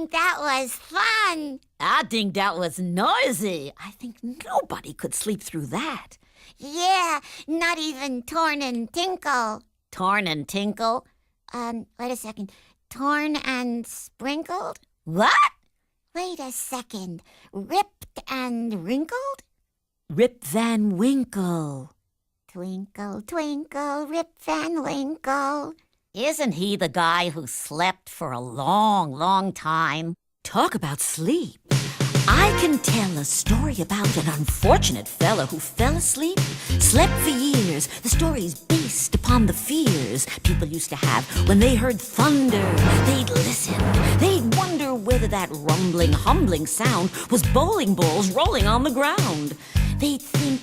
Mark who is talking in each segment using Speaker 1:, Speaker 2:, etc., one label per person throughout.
Speaker 1: think that was fun.
Speaker 2: I think that was noisy. I think nobody could sleep through that.
Speaker 1: Yeah, not even Torn and Tinkle.
Speaker 2: Torn and Tinkle?
Speaker 1: Wait a second. Torn and Sprinkled?
Speaker 2: What?
Speaker 1: Wait a second. Ripped and Wrinkled?
Speaker 2: Rip Van Winkle.
Speaker 1: Twinkle, twinkle, Rip Van Winkle.
Speaker 2: Isn't he the guy who slept for a long, long time? Talk about sleep. I can tell a story about an unfortunate fellow who fell asleep, slept for years. The story's based upon the fears people used to have when they heard thunder. They'd listen. They'd wonder whether that rumbling, humbling sound was bowling balls rolling on the ground. They'd think,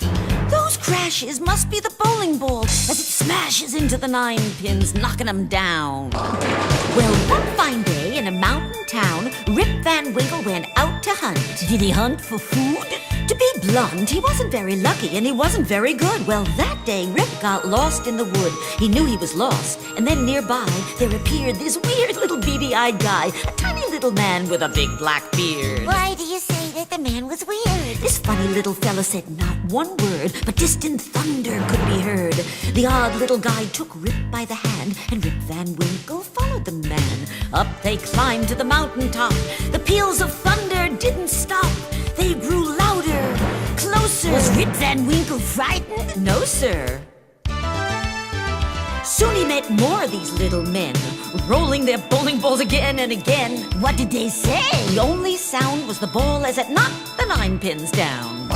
Speaker 2: those crashes must be the bowling ball as it smashes into the 9 pins, knocking them down. Well, one fine day in a mountain town, Rip Van Winkle went out to hunt. Did he hunt for food? To be blunt, he wasn't very lucky and he wasn't very good. Well, that day, Rip got lost in the wood. He knew he was lost, and then nearby, there appeared this weird little beady-eyed guy, a tiny little man with a big black beard.
Speaker 1: Why do you say that the man was weird?
Speaker 2: This funny little fella said not one word, but distant thunder could be heard. The odd little guy took Rip by the hand, and Rip Van Winkle followed the man. Up they climbed to the mountaintop. The peals of thunder didn't stop. They grew louder, closer. Was Rip Van Winkle frightened? No, sir. Soon he met more of these little men, rolling their bowling balls again and again. What did they say? The only sound was the ball as it knocked the 9 pins down.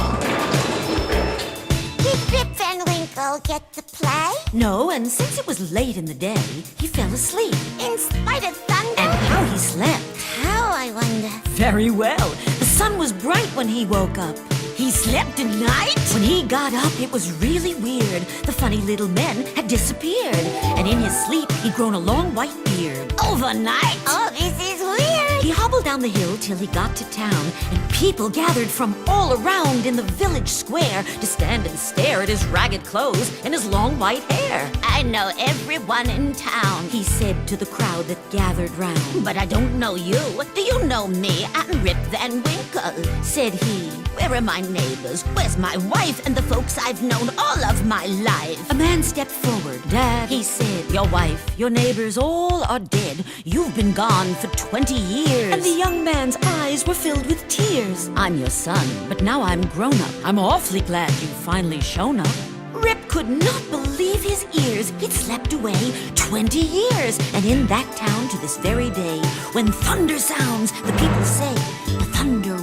Speaker 1: Did Rip Van Winkle get to play?
Speaker 2: No, and since it was late in the day, he fell asleep.
Speaker 1: In spite of thunder?
Speaker 2: And how he slept.
Speaker 1: How, I wonder?
Speaker 2: Very well. The sun was bright when he woke up. He slept at night? When he got up, it was really weird. The funny little men had disappeared. And in his sleep, he'd grown a long white beard. Overnight?
Speaker 1: Oh, this is weird.
Speaker 2: He hobbled down the hill till he got to town, and people gathered from all around in the village square to stand and stare at his ragged clothes and his long white hair.
Speaker 1: I know everyone in town,
Speaker 2: he said to the crowd that gathered round.
Speaker 1: but I don't know you. Do you know me? I'm Rip Van Winkle,
Speaker 2: said he.
Speaker 1: Where are my neighbors? Where's my wife and the folks I've known all of my life?
Speaker 2: A man stepped forward. Dad, he said, your wife, your neighbors all are dead. You've been gone for 20 years. And the young man's eyes were filled with tears. I'm your son, but now I'm grown up. I'm awfully glad you've finally shown up. Rip could not believe his ears. He'd slept away 20 years. And in that town to this very day, when thunder sounds, the people say, the thunder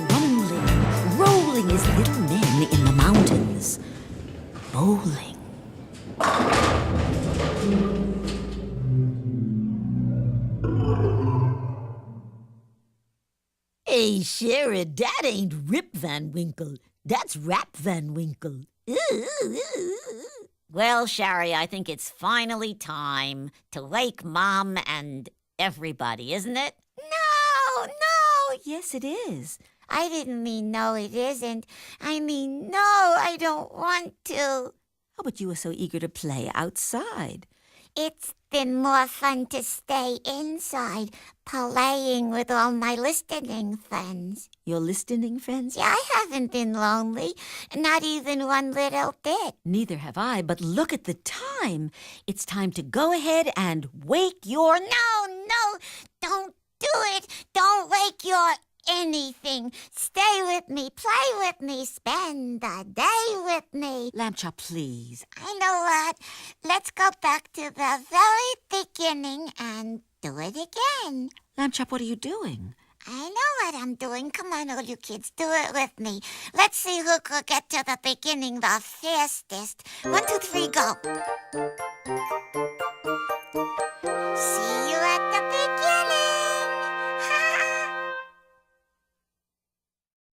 Speaker 2: rolling as little men in the mountains, bowling. Hey, Shari, that ain't Rip Van Winkle. That's Rap Van Winkle. Well, Shari, I think it's finally time to wake Mom and everybody, isn't it?
Speaker 1: No.
Speaker 2: Yes, it is.
Speaker 1: I didn't mean no, it isn't. I mean, no, I don't want to.
Speaker 2: Oh, but you were so eager to play outside.
Speaker 1: It's been more fun to stay inside, playing with all my listening friends.
Speaker 2: Your listening friends?
Speaker 1: Yeah, I haven't been lonely, not even one little bit.
Speaker 2: Neither have I, but look at the time. It's time to go ahead and wake your...
Speaker 1: No, don't do it. Don't wake your anything. Stay with me, play with me, spend the day with me.
Speaker 2: Lamb Chop, please.
Speaker 1: I know what. Let's go back to the very beginning and do it again.
Speaker 2: Lamb Chop, what are you doing?
Speaker 1: I know what I'm doing. Come on, all you kids, do it with me. Let's see who could get to the beginning the fastest. 1, 2, 3, go.